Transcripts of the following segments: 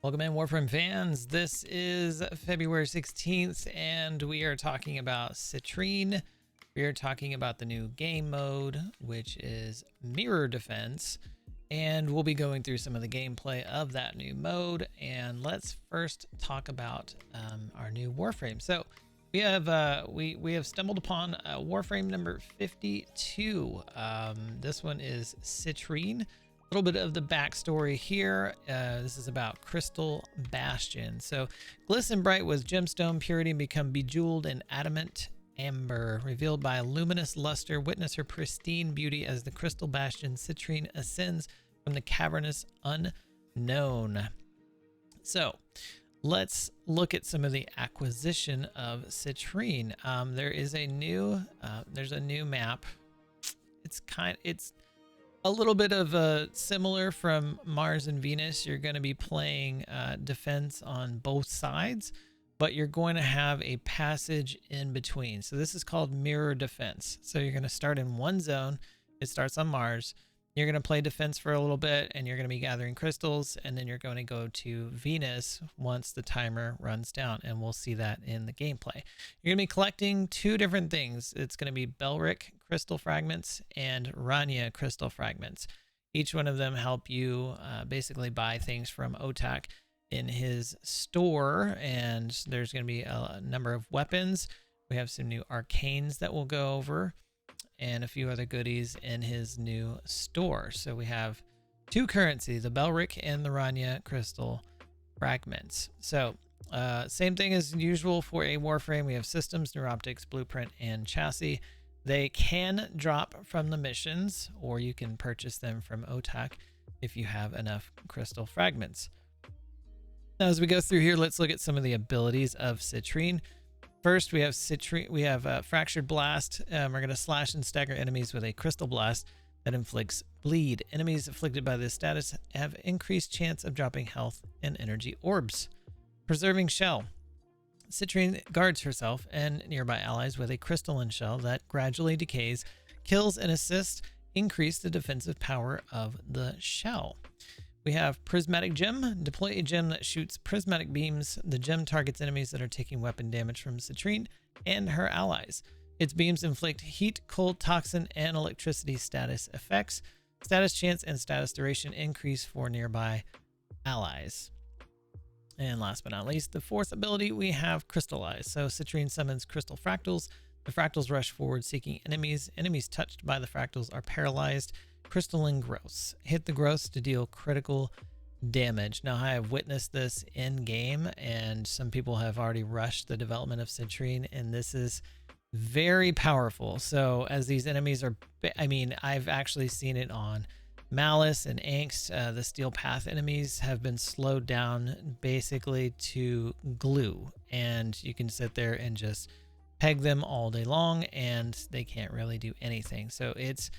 Welcome in, Warframe fans. This is February 16th, and we are talking about Citrine. We are talking about the new game mode, which is Mirror Defense, and we'll be going through some of the gameplay of that new mode. And let's first talk about our new Warframe. So we have stumbled upon Warframe number 52. This one is Citrine. A little bit of the backstory here. This is about Crystal Bastion. So, glisten bright with gemstone purity and become bejeweled in adamant amber. Revealed by a luminous luster, witness her pristine beauty as the Crystal Bastion Citrine ascends from the cavernous unknown. So, let's look at some of the acquisition of Citrine. There's a new map. It's a little bit of a similar from Mars and Venus. You're going to be playing defense on both sides, but you're going to have a passage in between. So this is called mirror defense. So you're going to start in one zone. It starts on Mars. You're going to play defense for a little bit, and you're going to be gathering crystals, and then you're going to go to Venus once the timer runs down, and we'll see that in the gameplay. You're going to be collecting two different things. It's going to be Belric crystal fragments and Rania crystal fragments. Each one of them help you basically buy things from Otak in his store, and there's going to be a number of weapons. We have some new arcanes that we'll go over, and a few other goodies in his new store. So we have two currency, the Belric and the Rania crystal fragments. So same thing as usual for a Warframe. We have systems, neuroptics, blueprint, and chassis. They can drop from the missions, or you can purchase them from Otak if you have enough crystal fragments. Now, as we go through here, let's look at some of the abilities of Citrine. First, we have Citrine. We have Fractured Blast. We're going to slash and stagger enemies with a Crystal Blast that inflicts bleed. Enemies afflicted by this status have increased chance of dropping health and energy orbs. Preserving Shell. Citrine guards herself and nearby allies with a crystalline shell that gradually decays. Kills and assists increase the defensive power of the shell. We have Prismatic Gem. Deploy a gem that shoots prismatic beams. The gem targets enemies that are taking weapon damage from Citrine and her allies. Its beams inflict heat, cold, toxin, and electricity status effects. Status chance and status duration increase for nearby allies. And last but not least, the fourth ability, we have Crystallize. So Citrine summons crystal fractals. The fractals rush forward seeking enemies. Enemies touched by the fractals are paralyzed. Crystalline growths. Hit the growths to deal critical damage. Now, I have witnessed this in game, and some people have already rushed the development of Citrine, and this is very powerful. So as these enemies are, I've actually seen it on Malice and Angst. The Steel Path enemies have been slowed down basically to glue, and you can sit there and just peg them all day long, and they can't really do anything. So it's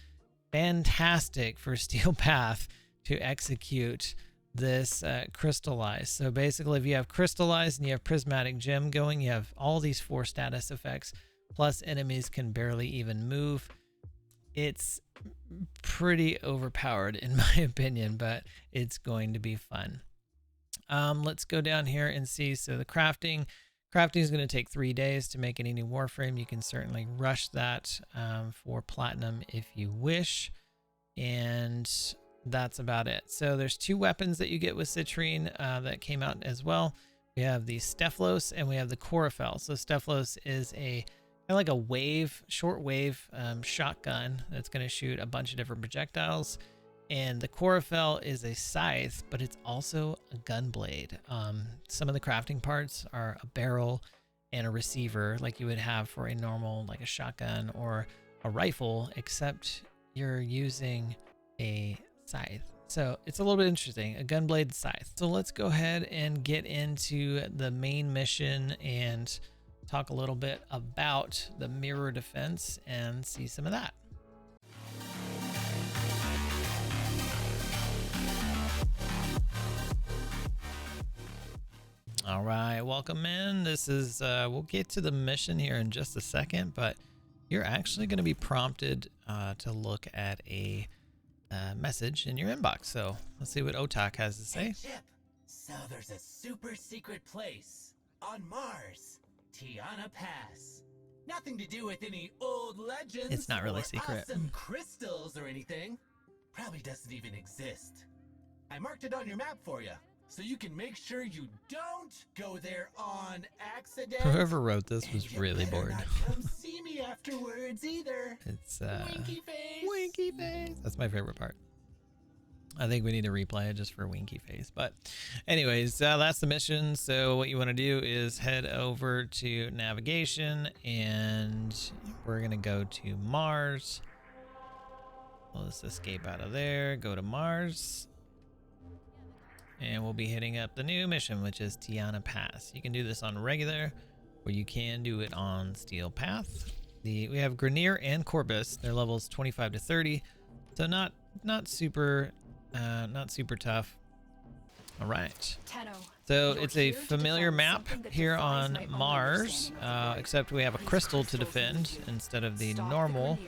fantastic for Steel Path to execute this Crystallize. So basically, if you have Crystallize and you have Prismatic Gem going, you have all these four status effects, plus enemies can barely even move. It's pretty overpowered in my opinion, but it's going to be fun. Let's go down here and see. So the crafting is going to take 3 days to make any new Warframe. You can certainly rush that for platinum if you wish. And that's about it. So there's two weapons that you get with Citrine that came out as well. We have the Stephalos and we have the Chlorophyll. So Stephalos is a kind of like a wave, short wave shotgun that's going to shoot a bunch of different projectiles. And the Chlorophyll is a scythe, but it's also a gun blade. Some of the crafting parts are a barrel and a receiver like you would have for a normal, like a shotgun or a rifle, except you're using a scythe. So it's a little bit interesting, a gun blade scythe. So let's go ahead and get into the main mission and talk a little bit about the mirror defense and see some of that. All right, welcome in. This is, we'll get to the mission here in just a second, but you're actually going to be prompted to look at a message in your inbox. So let's see what Otak has to say. Hey, Chip. So there's a super secret place on Mars, Tyano Pass. Nothing to do with any old legends. It's not really or secret. Awesome crystals or anything. Probably doesn't even exist. I marked it on your map for you, so you can make sure you don't go there on accident. Whoever wrote this was really bored. Not come see me afterwards either. It's Winky face. Winky face. That's my favorite part. I think we need to replay it just for winky face. But anyways, that's the mission. So what you want to do is head over to navigation, and we're going to go to Mars. Let's escape out of there, go to Mars, and we'll be hitting up the new mission, which is Tyano Pass. You can do this on regular, or you can do it on Steel Path. We have Grenier and Corbus. Their levels 25 to 30, so not super tough. All right. So it's a familiar map here on Mars, except we have a crystal to defend instead of the normal.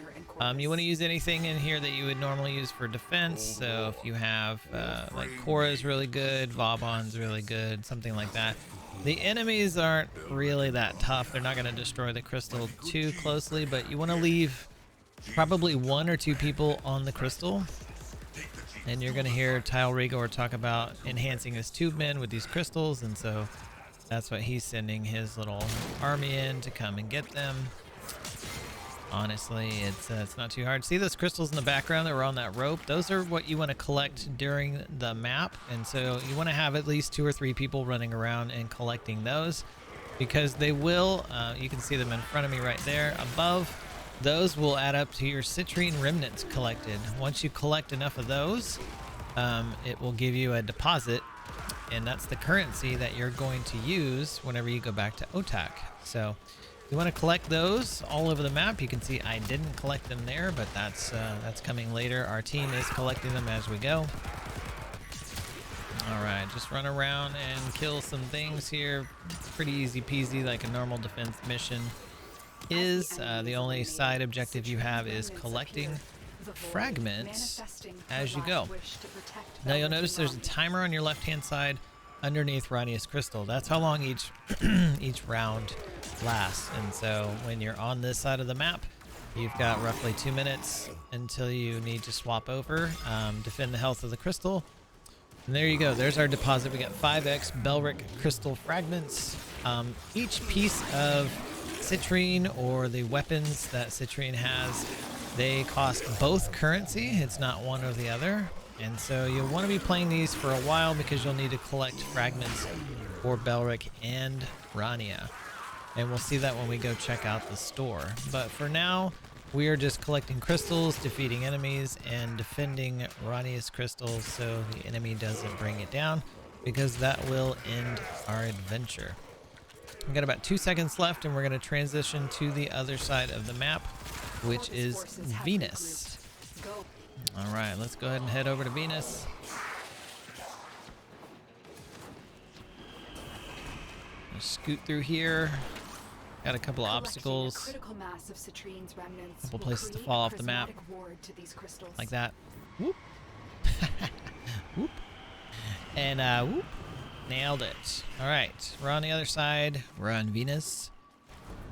You want to use anything in here that you would normally use for defense. So if you have like Korra is really good, Vauban's really good, something like that. The enemies aren't really that tough. They're not going to destroy the crystal too closely, but you want to leave probably 1 or 2 people on the crystal. And you're going to hear Tile Rigor talk about enhancing his tube men with these crystals, and so that's what he's sending his little army in to come and get them. Honestly, it's not too hard. See those crystals in the background that were on that rope? Those are what you want to collect during the map, and so you want to have at least 2 or 3 people running around and collecting those, because they will, you can see them in front of me right there above. Those will add up to your citrine remnants collected. Once you collect enough of those, it will give you a deposit, and that's the currency that you're going to use whenever you go back to Otak. So you want to collect those all over the map. You can see I didn't collect them there, but that's coming later. Our team is collecting them as we go. All right, just run around and kill some things here. Pretty easy peasy, like a normal defense mission is. The only side objective you have is collecting fragments as you go. Now you'll notice there's a timer on your left hand side underneath Rania's crystal. That's how long each round lasts, and so when you're on this side of the map, you've got roughly 2 minutes until you need to swap over, defend the health of the crystal. And there you go, there's our deposit. We got 5x Belric crystal fragments. Each piece of Citrine, or the weapons that Citrine has, they cost both currency. It's not one or the other, and so you'll want to be playing these for a while because you'll need to collect fragments for Belric and Rania, and we'll see that when we go check out the store. But for now, we are just collecting crystals, defeating enemies, and defending Rania's crystals so the enemy doesn't bring it down, because that will end our adventure. We've got about 2 seconds left, and we're going to transition to the other side of the map, which is Venus. All right, let's go ahead and head over to Venus. Scoot through here. Got a couple of obstacles. Couple places to fall off the map. Like that. Whoop. Whoop. And whoop. Nailed it. All right, we're on the other side. We're on Venus,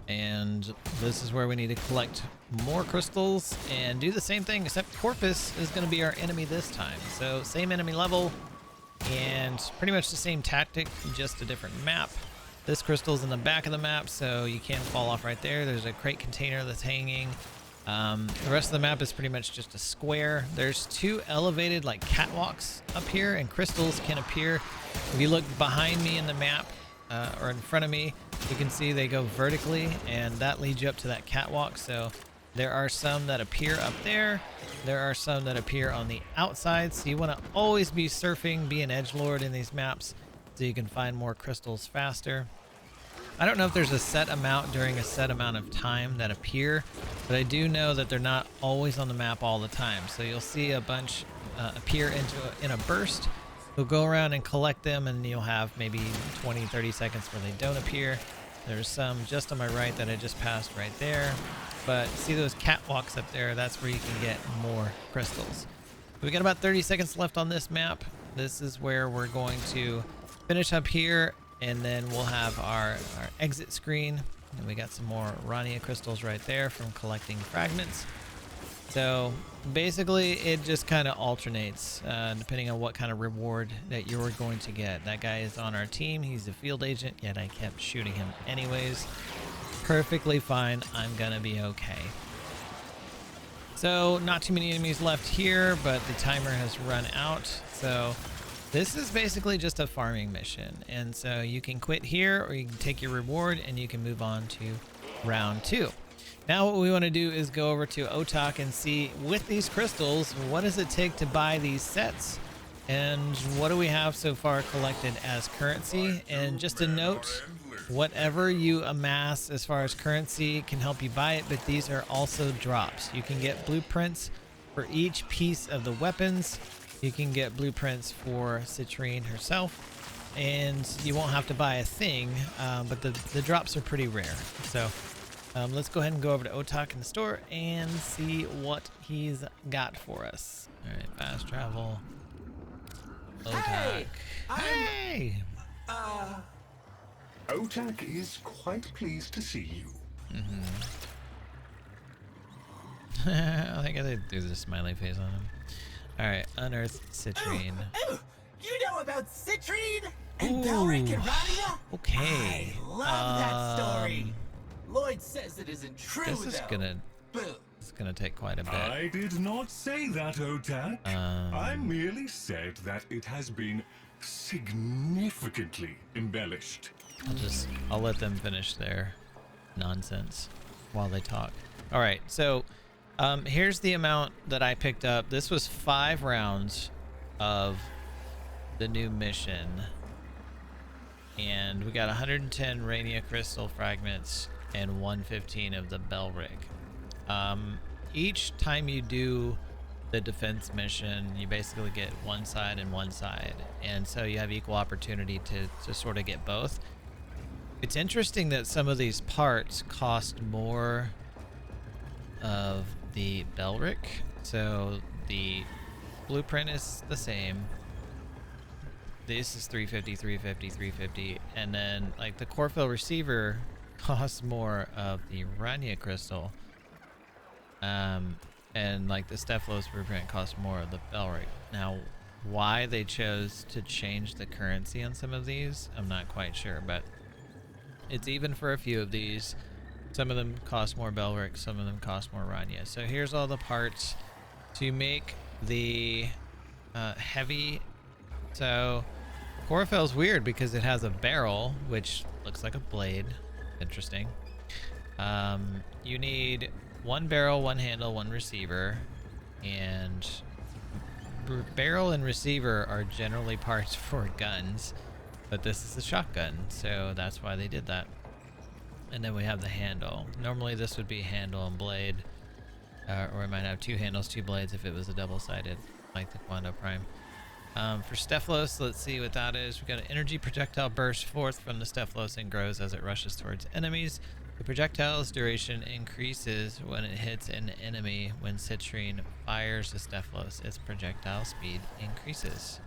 and this is where we need to collect more crystals and do the same thing, except Corpus is going to be our enemy this time. So same enemy level and pretty much the same tactic, just a different map. This crystal's in the back of the map, so you can't fall off right there. There's a crate container that's hanging. The rest of the map is pretty much just a square. There's 2 elevated like catwalks up here, and crystals can appear. If you look behind me in the map, or in front of me, you can see they go vertically, and that leads you up to that catwalk. So there are some that appear up there. There are some that appear on the outside. So you want to always be surfing, be an edgelord in these maps, so you can find more crystals faster. I don't know if there's a set amount during a set amount of time that appear, but I do know that they're not always on the map all the time. So you'll see a bunch appear in a burst. We'll go around and collect them, and you'll have maybe 20-30 seconds where they don't appear. There's some just on my right that I just passed right there. But see those catwalks up there? That's where you can get more crystals. We got about 30 seconds left on this map. This is where we're going to finish up here, and then we'll have our exit screen. And we got some more Rania crystals right there from collecting fragments. So basically it just kind of alternates depending on what kind of reward that you're going to get. That guy is on our team. He's a field agent, yet I kept shooting him anyways. Perfectly fine. I'm gonna be okay. So not too many enemies left here, but the timer has run out. So this is basically just a farming mission. And so you can quit here, or you can take your reward and you can move on to round 2. Now what we want to do is go over to Otak and see, with these crystals, what does it take to buy these sets? And what do we have so far collected as currency? And just a note, whatever you amass as far as currency can help you buy it, but these are also drops. You can get blueprints for each piece of the weapons. You can get blueprints for Citrine herself, and you won't have to buy a thing, but the drops are pretty rare. So let's go ahead and go over to Otak in the store and see what he's got for us. All right, fast travel. Otak. Hey! Otak is quite pleased to see you. I think I did do the smiley face on him. All right, unearth Citrine. Oh, you know about Citrine and Belric and Rania? Okay. I love that story. Lloyd says it isn't true, This is though. it's gonna take quite a bit. I did not say that, Otak. I merely said that it has been significantly embellished. I'll let them finish their nonsense while they talk. All right, so here's the amount that I picked up. This was 5 rounds of the new mission, and we got 110 Rania crystal fragments and 115 of the Belric. Each time you do the defense mission, you basically get one side and one side, and so you have equal opportunity to sort of get both. It's interesting that some of these parts cost more of the Belric. So the blueprint is the same. This is 350, 350, 350, and then like the Chlorophyll receiver costs more of the Rania crystal. And like the Stephalos blueprint costs more of the Belric. Now, why they chose to change the currency on some of these, I'm not quite sure, but it's even for a few of these. Some of them cost more Belric, some of them cost more Rania. So here's all the parts to make the heavy. So Chlorophyll's weird because it has a barrel, which looks like a blade. Interesting. You need 1 barrel, 1 handle, 1 receiver, and barrel and receiver are generally parts for guns, but this is a shotgun, so that's why they did that. And then we have the handle. Normally this would be handle and blade, or it might have 2 handles, 2 blades if it was a double-sided, like the Quando Prime. For Stephalos, let's see what that is. We've got an energy projectile burst forth from the Stephalos and grows as it rushes towards enemies. The projectile's duration increases when it hits an enemy. When Citrine fires the Stephalos, its projectile speed increases.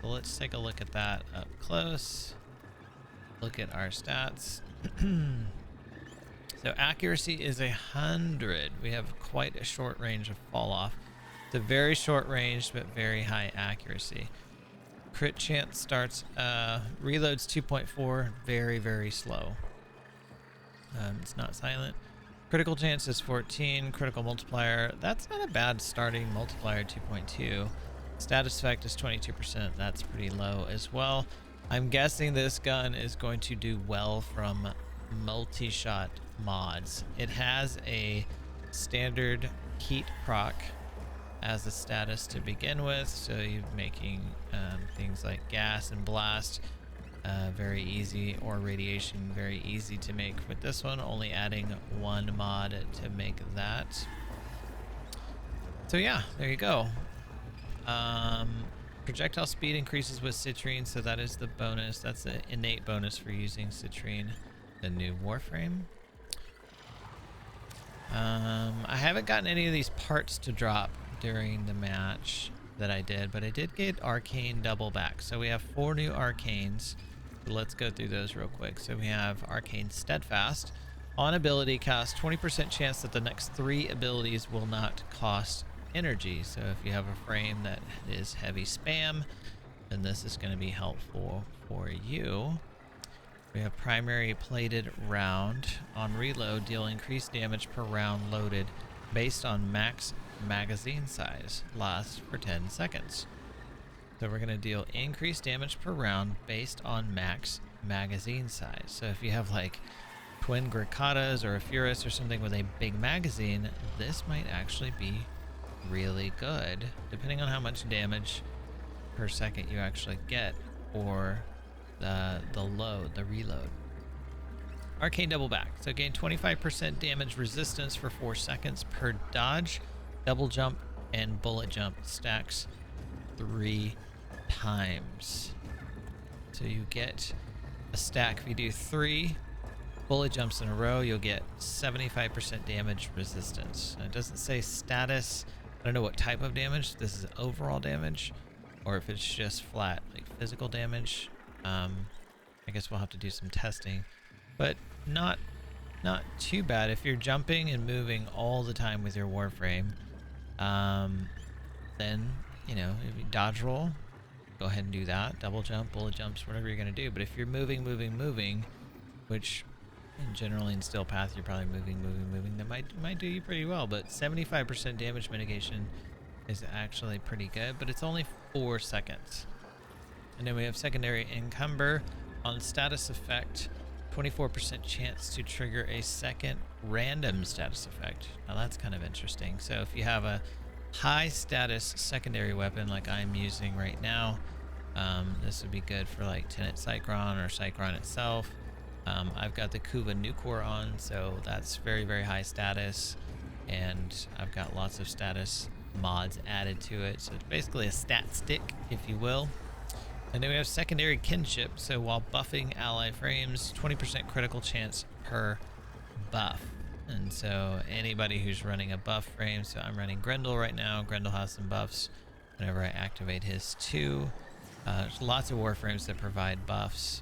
So let's take a look at that up close. Look at our stats. So accuracy is 100. We have quite a short range of fall off. It's a very short range, but very high accuracy. Crit chance starts, reloads 2.4, very, very slow. It's not silent. Critical chance is 14. Critical multiplier, that's not a bad starting multiplier, 2.2. Status effect is 22%. That's pretty low as well. I'm guessing this gun is going to do well from multi-shot mods. It has a standard heat proc as a status to begin with, so you're making things like gas and blast very easy, or radiation very easy to make with this one, only adding 1 mod to make that. So yeah, there you go. Projectile speed increases with Citrine, so that is the bonus. That's the innate bonus for using Citrine. The new Warframe. I haven't gotten any of these parts to drop during the match. that I did, but I did get arcane double back. So we have 4 new arcanes. So let's go through those real quick. So we have arcane steadfast. On ability cost, 20% chance that the next 3 abilities will not cost energy. So if you have a frame that is heavy spam, then this is going to be helpful for you. We have primary plated round. On reload, deal increased damage per round loaded based on max magazine size. Lasts for 10 seconds. So we're going to deal increased damage per round based on max magazine size. So if you have like twin Gricatas or a Furus or something with a big magazine, this might actually be really good, depending on how much damage per second you actually get, or the reload. Arcane double back. So gain 25% damage resistance for 4 seconds per dodge, double jump, and bullet jump stacks 3 times. So you get a stack. If you do 3 bullet jumps in a row, you'll get 75% damage resistance. It doesn't say status. I don't know what type of damage. This is overall damage, or if it's just flat, like physical damage. I guess we'll have to do some testing, but not too bad if you're jumping and moving all the time with your Warframe. Then, you know, if you dodge roll, go ahead and do that. Double jump, bullet jumps, whatever you're gonna do. But if you're moving, which generally in Steel Path you're probably moving, that might do you pretty well. But 75% damage mitigation is actually pretty good, but it's only 4 seconds. And then we have secondary encumber. On status effect, 24% chance to trigger a second random status effect. Now that's kind of interesting. So if you have a high status secondary weapon like I'm using right now, this would be good for like Tenet Cycron or Cycron itself. I've got the Kuva Nucor on, so that's very, very high status, and I've got lots of status mods added to it. So it's basically a stat stick, if you will. And then we have secondary kinship. So while buffing ally frames, 20% critical chance per buff. And so anybody who's running a buff frame, so I'm running Grendel right now. Grendel has some buffs whenever I activate his too. There's lots of Warframes that provide buffs.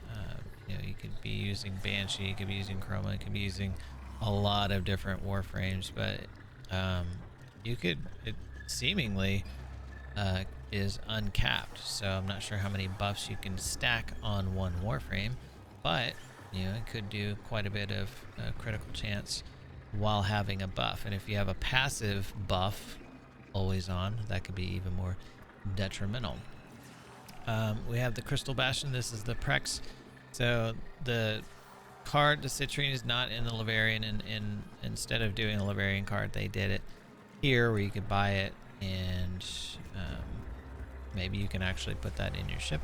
You know, you could be using Banshee, you could be using Chroma, you could be using a lot of different Warframes, but you could, it seemingly is uncapped, so I'm not sure how many buffs you can stack on one Warframe, but you know, it could do quite a bit of critical chance while having a buff. And if you have a passive buff always on, that could be even more detrimental. We have the Crystal Bastion. This is the Prex. So the card, the Citrine, is not in the Laverian, and instead of doing a Laverian card, they did it here where you could buy it, and maybe you can actually put that in your ship.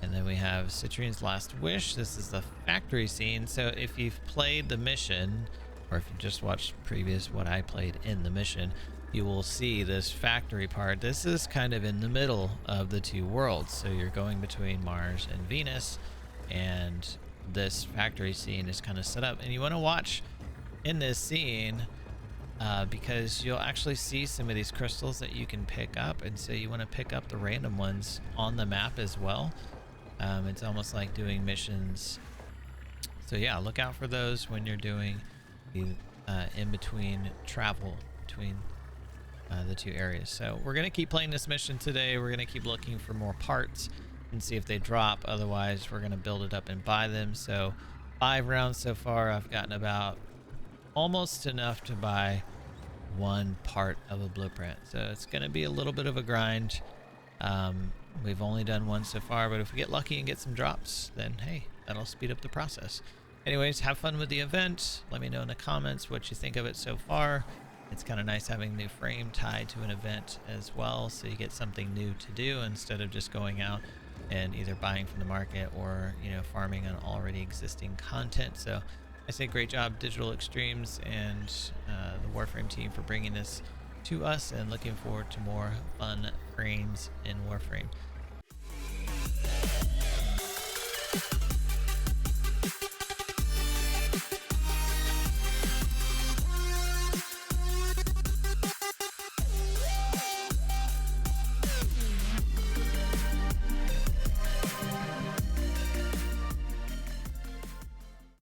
And then we have Citrine's Last Wish. This is the factory scene. So if you've played the mission, or if you just watched previous what I played in the mission, you will see this factory part. This is kind of in the middle of the two worlds. So you're going between Mars and Venus, and this factory scene is kind of set up. And you want to watch in this scene because you'll actually see some of these crystals that you can pick up, and so you want to pick up the random ones on the map as well. It's almost like doing missions. So yeah, look out for those when you're doing the in-between travel between the two areas. So we're going to keep playing this mission today. We're going to keep looking for more parts and see if they drop. Otherwise, we're going to build it up and buy them. So 5 rounds so far. I've gotten about almost enough to buy 1 part of a blueprint. So it's going to be a little bit of a grind. We've only done 1 so far, but if we get lucky and get some drops, then hey, that'll speed up the process. Anyways, have fun with the event. Let me know in the comments what you think of it so far. It's kind of nice having the frame tied to an event as well, so you get something new to do instead of just going out and either buying from the market or, you know, farming on already existing content. So I say great job, Digital Extremes and the Warframe team, for bringing this to us, and looking forward to more fun frames in Warframe.